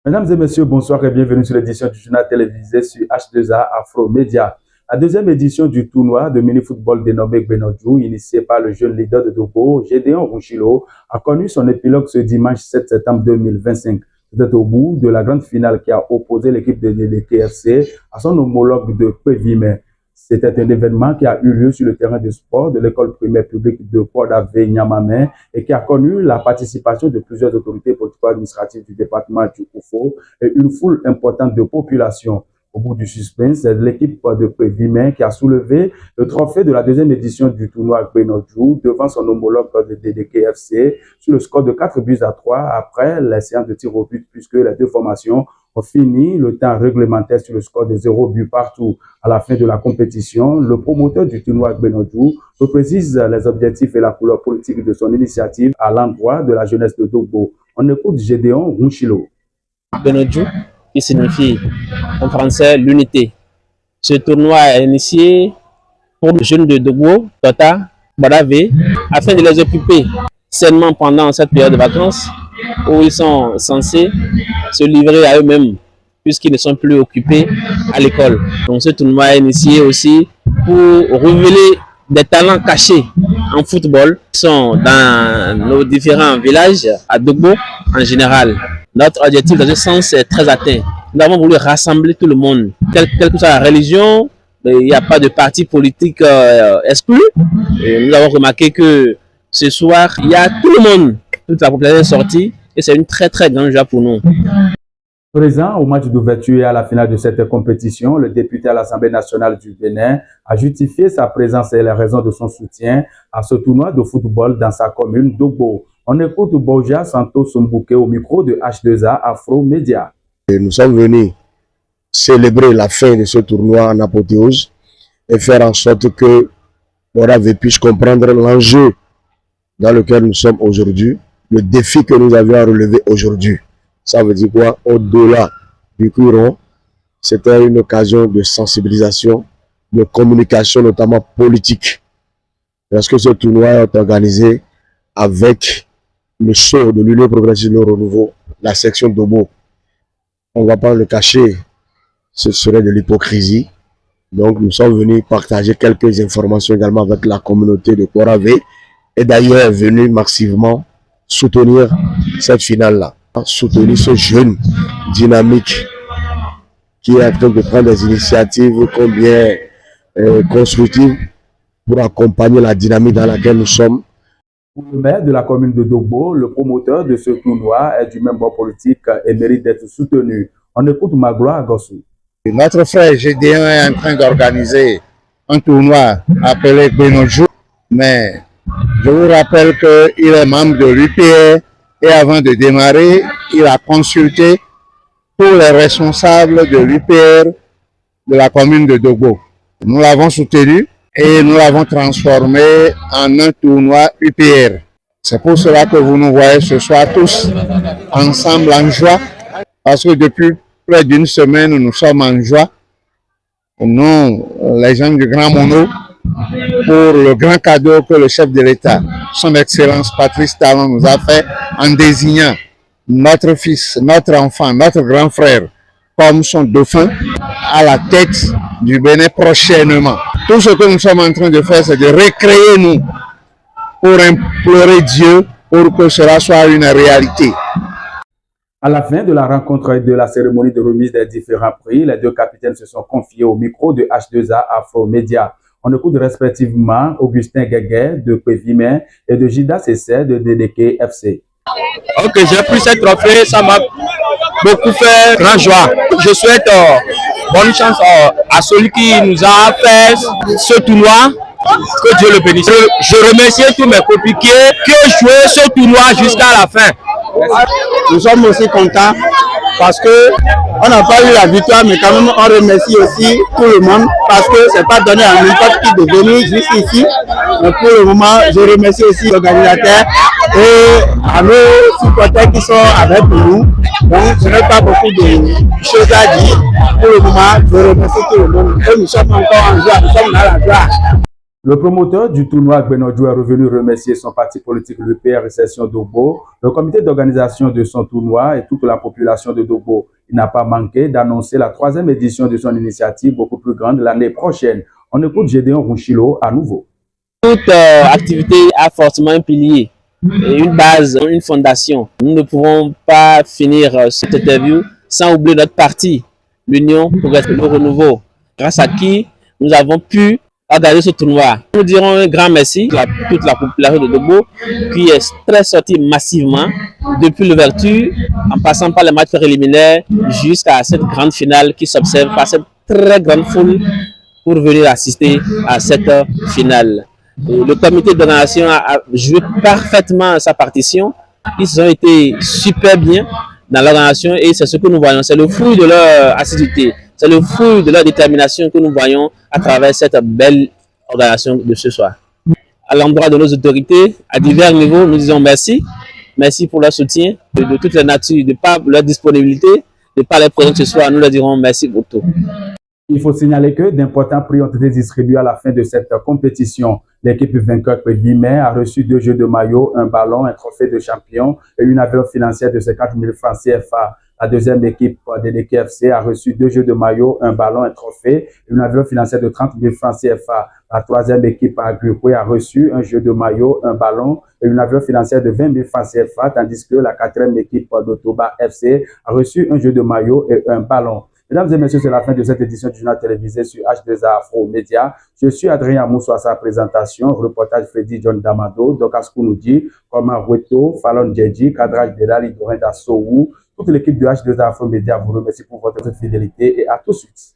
Mesdames et messieurs, bonsoir et bienvenue sur l'édition du journal télévisé sur H2A Afro Média. La deuxième édition du tournoi de mini-football dénommé Benodjou, initié par le jeune leader de Dogo, Gédéon Rouchilo, a connu son épilogue ce dimanche 7 septembre 2025. C'était au bout de la grande finale qui a opposé l'équipe de KFC à son homologue de Pévimé. C'était un événement qui a eu lieu sur le terrain de sport de l'école primaire publique de Port-d'Avé, Niamamé, et qui a connu la participation de plusieurs autorités politico-administratives du département du Koufo et une foule importante de population. Au bout du suspense, c'est l'équipe de Pévimé qui a soulevé le trophée de la deuxième édition du tournoi Benodjou devant son homologue de DDKFC sur le score de 4-3 après les séances de tir au but, puisque les deux formations ont fini le temps réglementaire sur le score de 0 but partout. À la fin de la compétition, le promoteur du tournoi Benodjou précise les objectifs et la couleur politique de son initiative à l'endroit de la jeunesse de Dogo. On écoute Gédéon Rouchilo. Benodjou, qui signifie en français l'unité. Ce tournoi est initié pour les jeunes de Dogo, Tota, Port-d'Avé, afin de les occuper sainement pendant cette période de vacances où ils sont censés se livrer à eux-mêmes puisqu'ils ne sont plus occupés à l'école. Donc ce tournoi est initié aussi pour révéler des talents cachés en football qui sont dans nos différents villages à Dogo en général. Notre objectif dans ce sens est très atteint. Nous avons voulu rassembler tout le monde, quelle que soit la religion. Il n'y a pas de parti politique exclu. Et nous avons remarqué que ce soir, il y a tout le monde, toute la population est sortie et c'est une très grande joie pour nous. Présent au match d'ouverture et à la finale de cette compétition, le député à l'Assemblée nationale du Bénin a justifié sa présence et les raisons de son soutien à ce tournoi de football dans sa commune d'Obo. On écoute Boja Santos Mbouké au micro de H2A Afro Média. Nous sommes venus célébrer la fin de ce tournoi en apothéose et faire en sorte que Port-d'Avé puisse comprendre l'enjeu dans lequel nous sommes aujourd'hui, le défi que nous avions à relever aujourd'hui. Ça veut dire quoi? Au-delà du courant, c'était une occasion de sensibilisation, de communication, notamment politique. Parce que ce tournoi est organisé avec le sceau de l'Union progressiste Le Renouveau, la section d'Obo. On ne va pas le cacher, ce serait de l'hypocrisie. Donc nous sommes venus partager quelques informations également avec la communauté de Port-d'Avé et d'ailleurs venus massivement soutenir cette finale-là. Soutenir ce jeune dynamique qui est en train de prendre des initiatives combien constructives pour accompagner la dynamique dans laquelle nous sommes. Pour le maire de la commune de Dogo, le promoteur de ce tournoi est du même bord politique et mérite d'être soutenu. On écoute Magloire Gossou. Notre frère Gédéon est en train d'organiser un tournoi appelé Benodjou, mais je vous rappelle qu'il est membre de l'UPR et avant de démarrer, il a consulté tous les responsables de l'UPR de la commune de Dogo. Nous l'avons soutenu et nous l'avons transformé en un tournoi UPR. C'est pour cela que vous nous voyez ce soir tous ensemble en joie, parce que depuis près d'une semaine, nous sommes en joie, nous, les gens du Grand Mono, pour le grand cadeau que le chef de l'État, son Excellence Patrice Talon, nous a fait en désignant notre fils, notre enfant, notre grand frère comme son dauphin à la tête du Bénin prochainement. Tout ce que nous sommes en train de faire, c'est de recréer nous pour implorer Dieu pour que cela soit une réalité. À la fin de la rencontre et de la cérémonie de remise des différents prix, les deux capitaines se sont confiés au micro de H2A Afro Média. On écoute respectivement Augustin Guégué de Pévimé et de Gida Cessé de DDKFC. Ok, j'ai pris ce trophée, ça m'a beaucoup fait grand joie. Je souhaite bonne chance à celui qui nous a fait ce tournoi. Que Dieu le bénisse. Je remercie tous mes coéquipiers qui ont joué ce tournoi jusqu'à la fin. Nous sommes aussi contents parce que on n'a pas eu la victoire, mais quand même on remercie aussi tout le monde parce que c'est pas donné à n'importe qui de venir jusqu'ici. Mais pour le moment, je remercie aussi l'organisateur et à nos supporters qui sont avec nous. Donc je n'ai pas beaucoup de choses à dire. Pour le moment, je remercie tout le monde. Et nous sommes encore en joie, nous sommes dans la joie. Le promoteur du tournoi Benodjou est revenu remercier son parti politique, le PR Session Dogbo, le comité d'organisation de son tournoi et toute la population de Dogbo. Il n'a pas manqué d'annoncer la 3e édition de son initiative, beaucoup plus grande l'année prochaine. On écoute Gédéon Rouchilo à nouveau. Toute activité a forcément un pilier, une base, une fondation. Nous ne pouvons pas finir cette interview sans oublier notre parti, l'Union pour le renouveau, grâce à qui nous avons pu organiser ce tournoi. Nous dirons un grand merci à toute la population de Dogbo qui est très sortie massivement depuis l'ouverture, en passant par les matchs préliminaires jusqu'à cette grande finale qui s'observe par cette très grande foule pour venir assister à cette finale. Le comité d'organisation a joué parfaitement sa partition. Ils ont été super bien dans l'organisation et c'est ce que nous voyons. C'est le fruit de leur assiduité. C'est le fruit de leur détermination que nous voyons à travers cette belle organisation de ce soir. À l'endroit de nos autorités, à divers niveaux, nous disons merci. Merci pour leur soutien de toute la nature, de par leur disponibilité, de par les présents ce soir. Nous leur dirons merci pour tout. Il faut signaler que d'importants prix ont été distribués à la fin de cette compétition. L'équipe vainqueur Pédimé a reçu 2 jeux de maillot, un ballon, un trophée de champion et une enveloppe financière de 50 000 francs CFA. La deuxième équipe de l'EKFC a reçu 2 jeux de maillot, un ballon, un trophée et une enveloppe financière de 30 000 francs CFA. La troisième équipe Agripoué a reçu un jeu de maillot, un ballon et une enveloppe financière de 20 000 francs CFA, tandis que la quatrième équipe d'Otoba FC a reçu un jeu de maillot et un ballon. Mesdames et messieurs, c'est la fin de cette édition du journal télévisé sur H2A Afro Média. Je suis Adrien Mousso à sa présentation, reportage Freddy John Damado, Dokas Kounoudi, Koma Weto, Fallon Djedji, cadrage de Lali Dorinda Sowu. Toute l'équipe de H2A Afro Média vous remercie pour votre fidélité et à tout de suite.